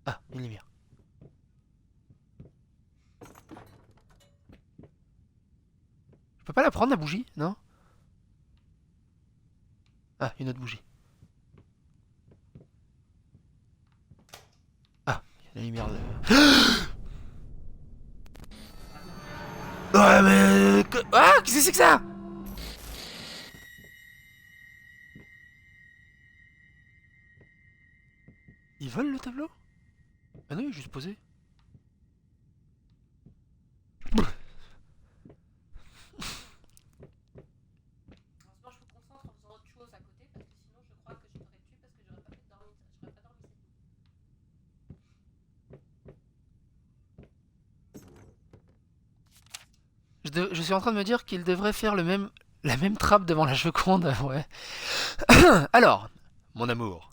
Ah, une lumière. Je peux pas la prendre, la bougie? Non? Ah, une autre bougie. Ah, la lumière de... Ouais, mais... Ah, qu'est-ce que c'est que ça? Ils volent le tableau? Ah non, il est juste posé. Je suis en train de me dire qu'il devrait faire la même trappe devant la Joconde, ouais. Alors, mon amour,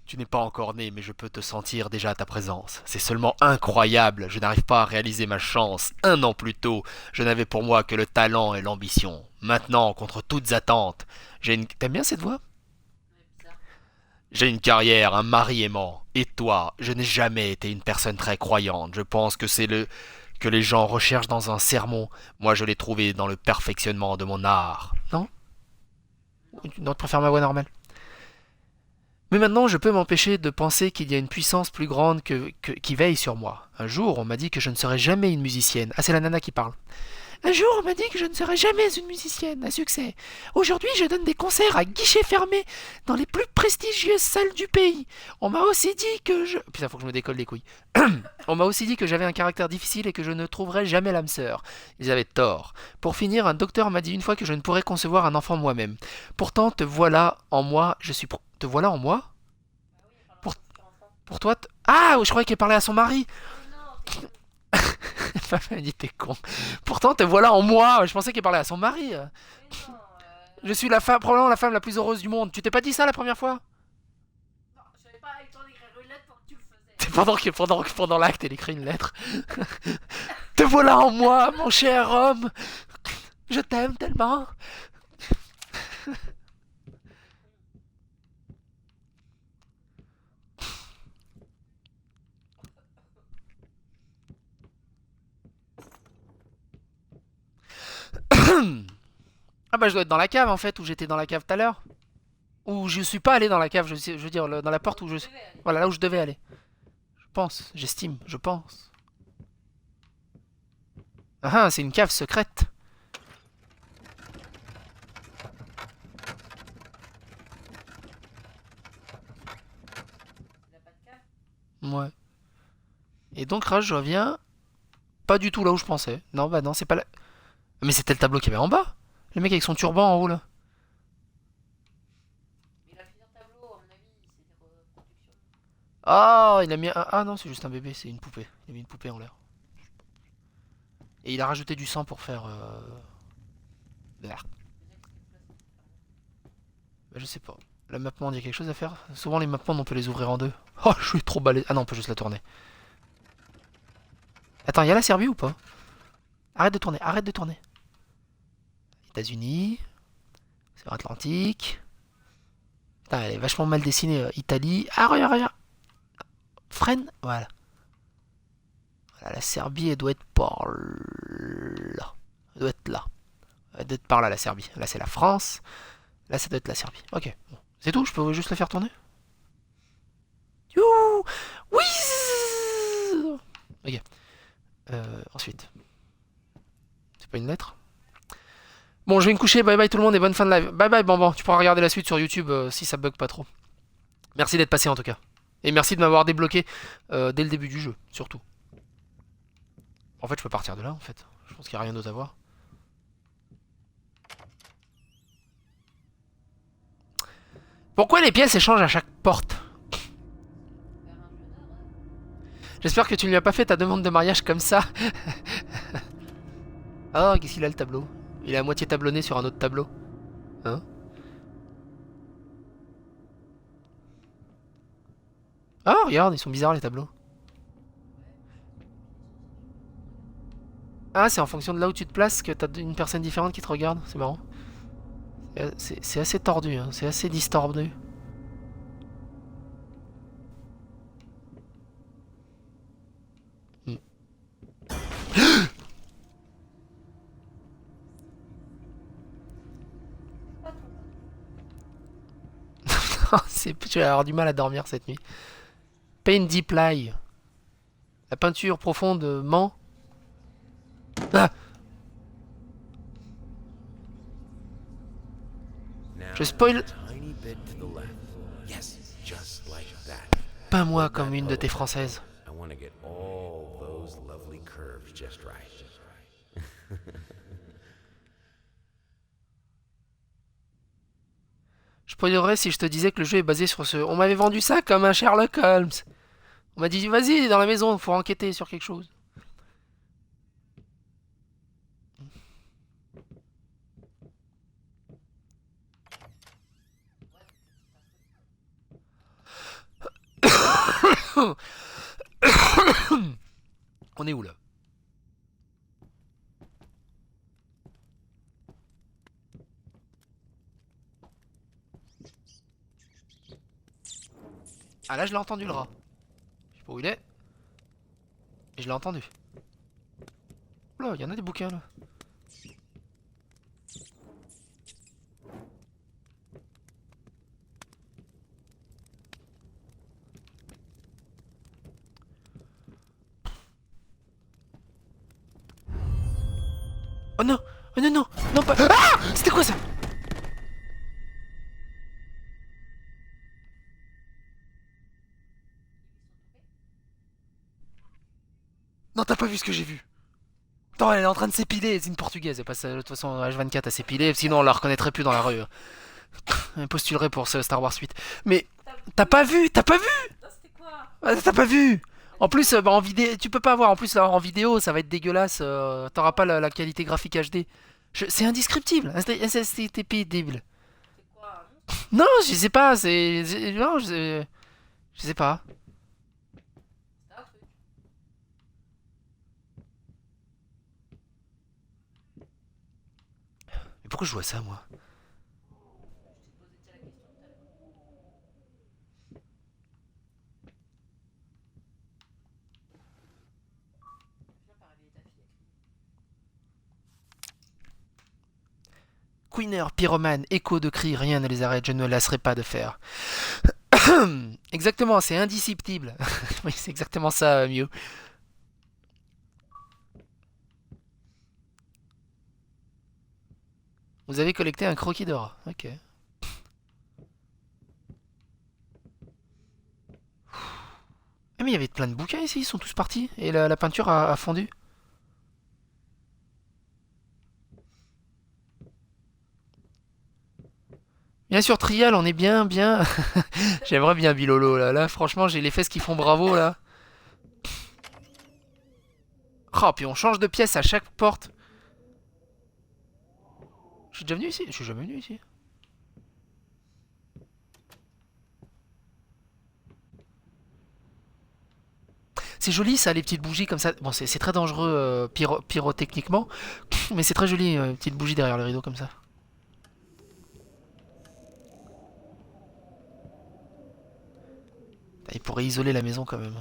tu n'es pas encore né, mais je peux te sentir déjà à ta présence. C'est seulement incroyable, je n'arrive pas à réaliser ma chance. 1 an plus tôt, je n'avais pour moi que le talent et l'ambition. Maintenant, contre toutes attentes, j'ai une... T'aimes bien cette voix? J'ai une carrière, un mari aimant. Et toi, je n'ai jamais été une personne très croyante. Je pense que c'est le que les gens recherchent dans un sermon. Moi, je l'ai trouvé dans le perfectionnement de mon art. Non? Non, tu préfères ma voix normale? Mais maintenant, je peux m'empêcher de penser qu'il y a une puissance plus grande qui veille sur moi. Un jour, on m'a dit que je ne serais jamais une musicienne. Ah, c'est la nana qui parle. Un jour, on m'a dit que je ne serais jamais une musicienne à succès. Aujourd'hui, je donne des concerts à guichets fermés dans les plus prestigieuses salles du pays. On m'a aussi dit que je... Putain, faut que je me décolle les couilles. On m'a aussi dit que j'avais un caractère difficile et que je ne trouverais jamais l'âme sœur. Ils avaient tort. Pour finir, un docteur m'a dit une fois que je ne pourrais concevoir un enfant moi-même. Pourtant, te voilà en moi, je suis... Te voilà en moi? Pour, pour toi... Ah, je croyais qu'elle parlait à son mari. Elle dit t'es con. Pourtant, te voilà en moi. Je pensais qu'elle parlait à son mari. Je suis la femme, probablement la femme la plus heureuse du monde. Tu t'es pas dit ça la première fois? Pendant l'acte, elle écrit une lettre. Te voilà en moi, mon cher homme. Je t'aime tellement. Ah bah je dois être dans la cave en fait, où j'étais dans la cave tout à l'heure. Ou je suis pas allé dans la cave, je veux dire dans la porte où je... Voilà, là où je devais aller. Je pense, j'estime, je pense. Ah ah, c'est une cave secrète. Ouais. Et donc là, je reviens pas du tout là où je pensais. Non, bah non, c'est pas là. Mais c'était le tableau qu'il y avait en bas. Le mec avec son turban en haut là. Ah, il a mis un... Ah non, c'est juste un bébé, c'est une poupée. Il a mis une poupée en l'air. Et il a rajouté du sang pour faire... Bah, je sais pas. La map monde, il y a quelque chose à faire. Souvent les map monde, on peut les ouvrir en deux. Oh, je suis trop balèze. Ah non, on peut juste la tourner. Attends, il y a la Serbie ou pas? Arrête de tourner, arrête de tourner. États-Unis, c'est Atlantique. Putain, elle est vachement mal dessinée. Italie. Ah, regarde, regarde. Freine. Voilà. Voilà. La Serbie, elle doit être par là. Elle doit être là. Elle doit être par là, la Serbie. Là, c'est la France. Là, ça doit être la Serbie. Ok. Bon. C'est tout, je peux juste la faire tourner. Youhou. Oui. Ok. Ensuite. C'est pas une lettre? Bon, je vais me coucher. Bye bye tout le monde et bonne fin de live. Bye bye, bon. Tu pourras regarder la suite sur YouTube si ça bug pas trop. Merci d'être passé en tout cas. Et merci de m'avoir débloqué dès le début du jeu, surtout. En fait, je peux partir de là, en fait. Je pense qu'il n'y a rien d'autre à voir. Pourquoi les pièces échangent à chaque porte? J'espère que tu ne lui as pas fait ta demande de mariage comme ça. Oh, qu'est-ce qu'il a le tableau? Il est à moitié tablonné sur un autre tableau. Hein? Ah, regarde, ils sont bizarres les tableaux. Ah, c'est en fonction de là où tu te places que t'as une personne différente qui te regarde. C'est marrant. C'est assez tordu, hein. C'est assez distordu. Je vais avoir du mal à dormir cette nuit. Paint Deep Lie. La peinture profonde ment. Ah, je spoil pas moi comme une de tes françaises. Je spoilerais si je te disais que le jeu est basé sur ce... On m'avait vendu ça comme un Sherlock Holmes. On m'a dit, vas-y, dans la maison, faut enquêter sur quelque chose. On est où là? Ah là je l'ai entendu le rat. Je sais pas où il est. Et je l'ai entendu. Là, il y en a des bouquins là. Oh non! Oh non non! Non pas. Ah! C'était quoi ça? Non, t'as pas vu ce que j'ai vu. Attends, elle est en train de s'épiler, c'est une portugaise, elle passe de toute façon H24 à s'épiler, sinon on la reconnaîtrait plus dans la rue. Elle postulerait pour ce Star Wars 8. Mais t'as pas vu? T'as pas vu? T'as pas vu? En plus, bah, en vidéo, tu peux pas voir. En plus, là, en vidéo, ça va être dégueulasse. T'auras pas la qualité graphique HD. C'est indescriptible. C'est pénible. Non, je sais pas. Non, je sais pas. Mais pourquoi je joue à ça, moi? Queener, pyromane, écho de cris, rien ne les arrête. Je ne me lasserai pas de faire. Exactement, c'est indisciplible. Oui, c'est exactement ça, Mew. Vous avez collecté un croquis de rat. Ok. Ah, mais il y avait plein de bouquins ici, ils sont tous partis. Et la peinture a fondu. Bien sûr, Trial, on est bien, bien. J'aimerais bien Bilolo, là. Là, franchement, j'ai les fesses qui font bravo, là. Oh, puis on change de pièce à chaque porte. Je suis déjà venu ici? Je suis jamais venu ici. C'est joli, ça, les petites bougies comme ça. Bon, c'est très dangereux pyrotechniquement. Mais c'est très joli, petites bougies derrière le rideau comme ça. Il pourrait isoler la maison quand même.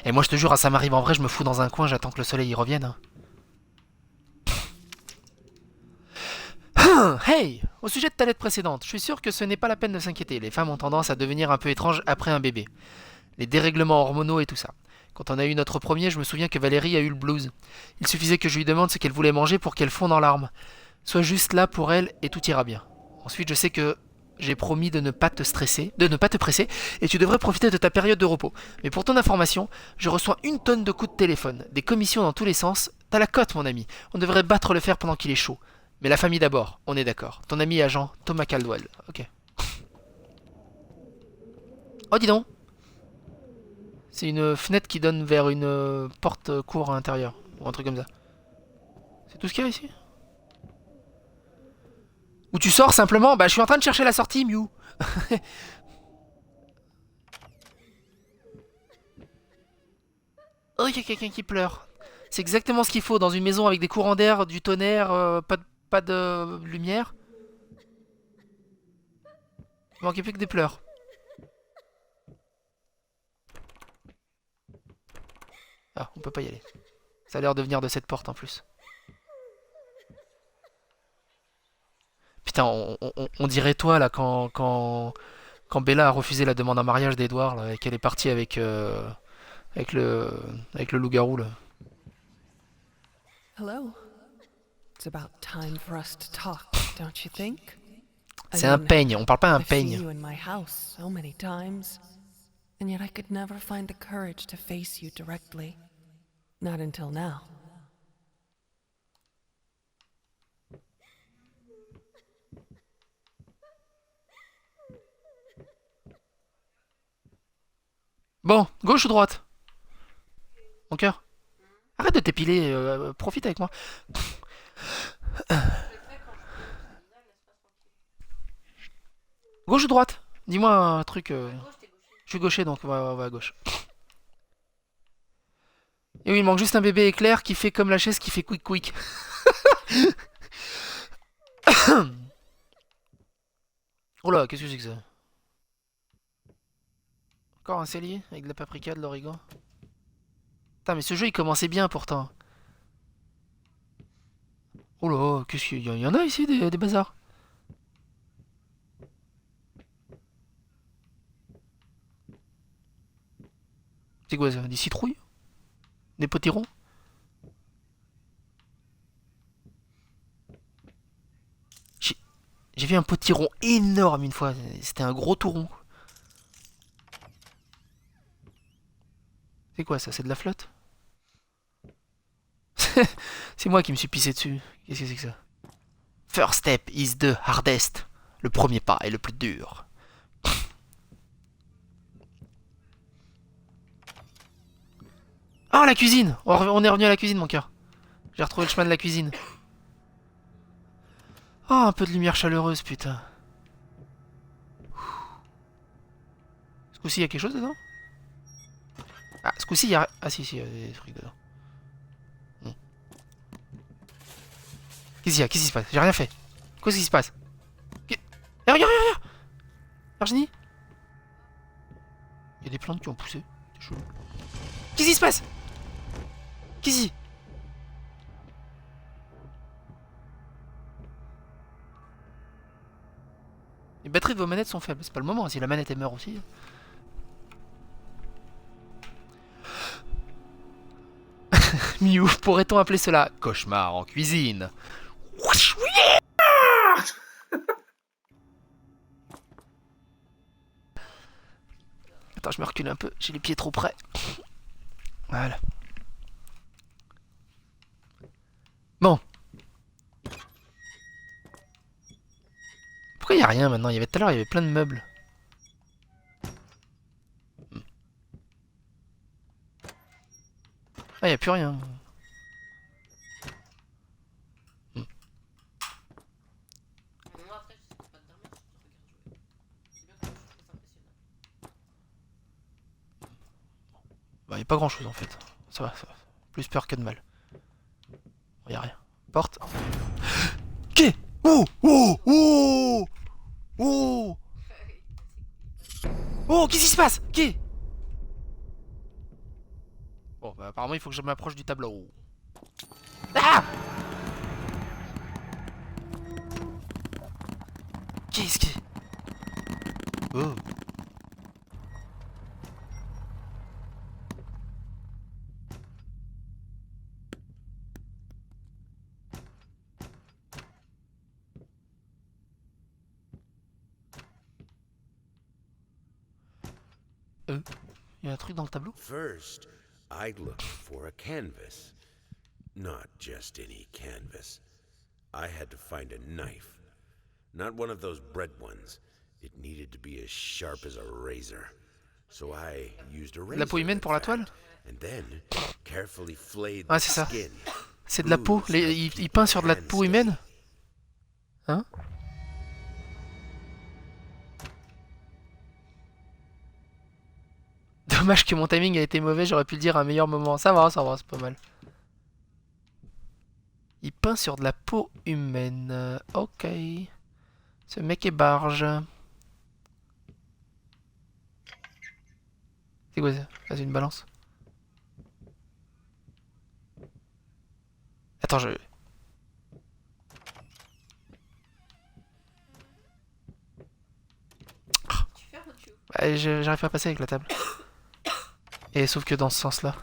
Et moi, je te jure, ça m'arrive en vrai, je me fous dans un coin, j'attends que le soleil y revienne. Hey! Au sujet de ta lettre précédente, je suis sûr que ce n'est pas la peine de s'inquiéter. Les femmes ont tendance à devenir un peu étranges après un bébé. Les dérèglements hormonaux et tout ça. Quand on a eu notre premier, je me souviens que Valérie a eu le blues. Il suffisait que je lui demande ce qu'elle voulait manger pour qu'elle fonde en larmes. Sois juste là pour elle et tout ira bien. Ensuite, je sais que j'ai promis de ne pas te stresser, de ne pas te presser, et tu devrais profiter de ta période de repos. Mais pour ton information, je reçois une tonne de coups de téléphone, des commissions dans tous les sens. T'as la cote, mon ami. On devrait battre le fer pendant qu'il est chaud. Mais la famille d'abord, on est d'accord. Ton ami agent, Thomas Caldwell. Ok. Oh, dis donc. C'est une fenêtre qui donne vers une porte cour à l'intérieur. Ou un truc comme ça. C'est tout ce qu'il y a ici? Ou tu sors simplement? Bah, je suis en train de chercher la sortie, Mew. Oh, il y a quelqu'un qui pleure. C'est exactement ce qu'il faut dans une maison avec des courants d'air, du tonnerre, pas de lumière. Il manquait plus que des pleurs. Ah, on peut pas y aller. Ça a l'air de venir de cette porte en plus. Putain, on dirait toi là quand Bella a refusé la demande en mariage d'Edward là, et qu'elle est partie avec le avec le loup-garou là. Hello. It's about time for us to talk, don't you think? I C'est un mean, peigne, on parle pas un I've seen peigne. you in my house so many times, and yet I could never find the courage to face you directly. Not until now. Bon, gauche ou droite? Mon cœur. Arrête de t'épiler, profite avec moi. Gauche ou droite? Dis-moi un truc. Je suis gaucher donc on va à gauche. Et oui, il manque juste un bébé éclair qui fait comme la chaise qui fait quick quick. Oh là, qu'est-ce que c'est que ça? Encore un cellier avec de la paprika, de l'origan. Putain, mais ce jeu il commençait bien pourtant. Oh là, qu'est-ce qu'il y en a ici des bazars? C'est quoi ça? Des citrouilles? Des potirons? J'ai j'ai vu un potiron énorme une fois. C'était un gros touron. C'est quoi ça? C'est de la flotte? C'est moi qui me suis pissé dessus. Qu'est-ce que c'est que ça? First step is the hardest. Le premier pas est le plus dur. Ah, la cuisine! On est revenu à la cuisine, mon cœur. J'ai retrouvé le chemin de la cuisine. Oh, un peu de lumière chaleureuse, putain. Ce coup-ci, il y a quelque chose dedans? Ah, ce coup-ci, il y a... Ah si, si, il y a des trucs dedans. Hmm. Qu'est-ce qu'il y a? Qu'est-ce qui se passe? J'ai rien fait. Qu'est-ce qui se passe? Regarde, regarde! Virginie? Il y a des plantes qui ont poussé. C'est chelou. Qu'est-ce qui se passe? Qu'est-ce qui... Les batteries de vos manettes sont faibles. C'est pas le moment, si la manette elle meurt aussi. Miou, pourrait-on appeler cela cauchemar en cuisine? Attends, je me recule un peu, j'ai les pieds trop près. Voilà. Bon. Pourquoi il n'y a rien maintenant? Il y avait tout à l'heure, il y avait plein de meubles. Ah, il n'y a plus rien. Bah, il n'y a pas grand chose en fait. Ça va, ça va. Plus peur que de mal. Il n'y a rien. Porte. Qu'est? Oh! Oh! Oh! Oh! Oh! Qu'est-ce qui se passe? Qu'est? Bon, bah, apparemment, il faut que je m'approche du tableau. Ah! Qu'est-ce que... Oh. Il y a un truc dans le tableau? First, I'd look for a canvas. Not just any canvas. I had to find a knife. Not one of those bread ones. It needed to be as sharp as a razor. So I used a razor. La peau humaine pour la toile? And then carefully flayed Ah, the c'est ça. skin. C'est de la peau. Il peint sur de la peau humaine? Hein? Dommage que mon timing a été mauvais, j'aurais pu le dire à un meilleur moment. Ça va, c'est pas mal. Il peint sur de la peau humaine. Ok. Ce mec est barge. C'est quoi ça? Ah, c'est une balance. Attends, je... Bah, j'arrive pas à passer avec la table. Et sauf que dans ce sens-là.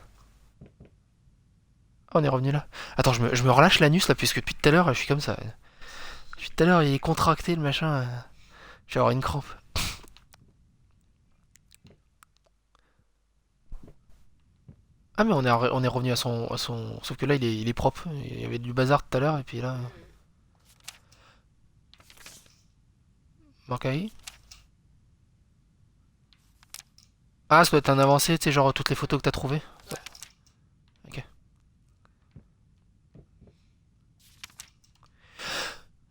Ah, on est revenu là. Attends, je me relâche l'anus là, puisque depuis tout à l'heure, je suis comme ça. Depuis tout à l'heure, il est contracté le machin. Je vais avoir une crampe. Ah, mais on est revenu à son. Sauf que là, il est propre. Il y avait du bazar tout à l'heure, et puis là. Manque. Ah, ça doit être un avancé, tu sais, genre toutes les photos que t'as trouvées. Ok.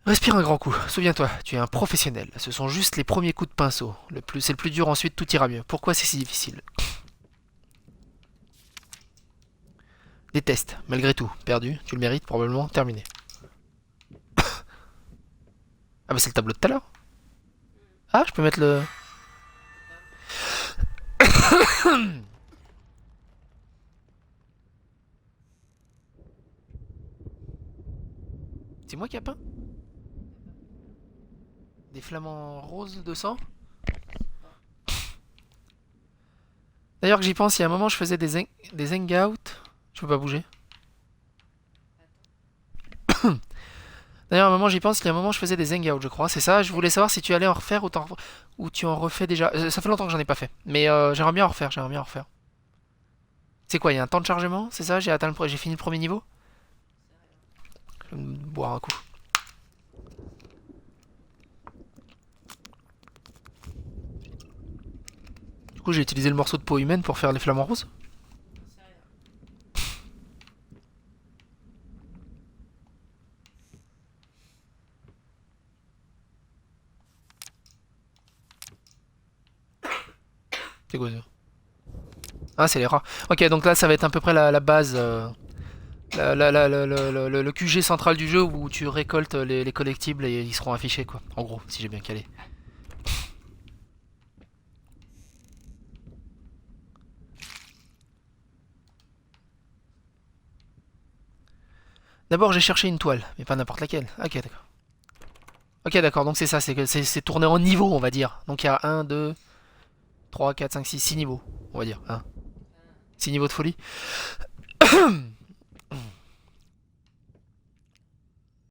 Respire un grand coup. Souviens-toi, tu es un professionnel. Ce sont juste les premiers coups de pinceau. C'est le plus dur, ensuite tout ira mieux. Pourquoi c'est si difficile? Des tests, malgré tout. Perdu, tu le mérites, probablement. Terminé. Ah bah c'est le tableau de tout à l'heure. Ah, je peux mettre le... C'est moi qui a peint? Des flamants roses de sang? D'ailleurs que j'y pense, il y a un moment je faisais des hangouts. Je peux pas bouger. D'ailleurs, à un moment j'y pense, il y a un moment je faisais des hangouts, je crois. C'est ça, je voulais savoir si tu allais en refaire ou tu en refais déjà. Ça fait longtemps que j'en ai pas fait. Mais j'aimerais bien en refaire, j'aimerais bien en refaire. C'est quoi, il y a un temps de chargement? C'est ça? J'ai fini le premier niveau? Je vais me boire un coup. Du coup, j'ai utilisé le morceau de peau humaine pour faire les flamants roses. C'est quoi ça? Ah, c'est les rats. Ok, donc là, ça va être à peu près la base. Le QG central du jeu où tu récoltes les collectibles et ils seront affichés, quoi. En gros, si j'ai bien calé. D'abord, j'ai cherché une toile, mais pas n'importe laquelle. Ok, d'accord. Ok, d'accord, donc c'est ça, c'est tourné en niveau, on va dire. Donc il y a 1, 2, 3, 4, 5, 6, 6 niveaux, on va dire. Hein. 6 niveaux de folie.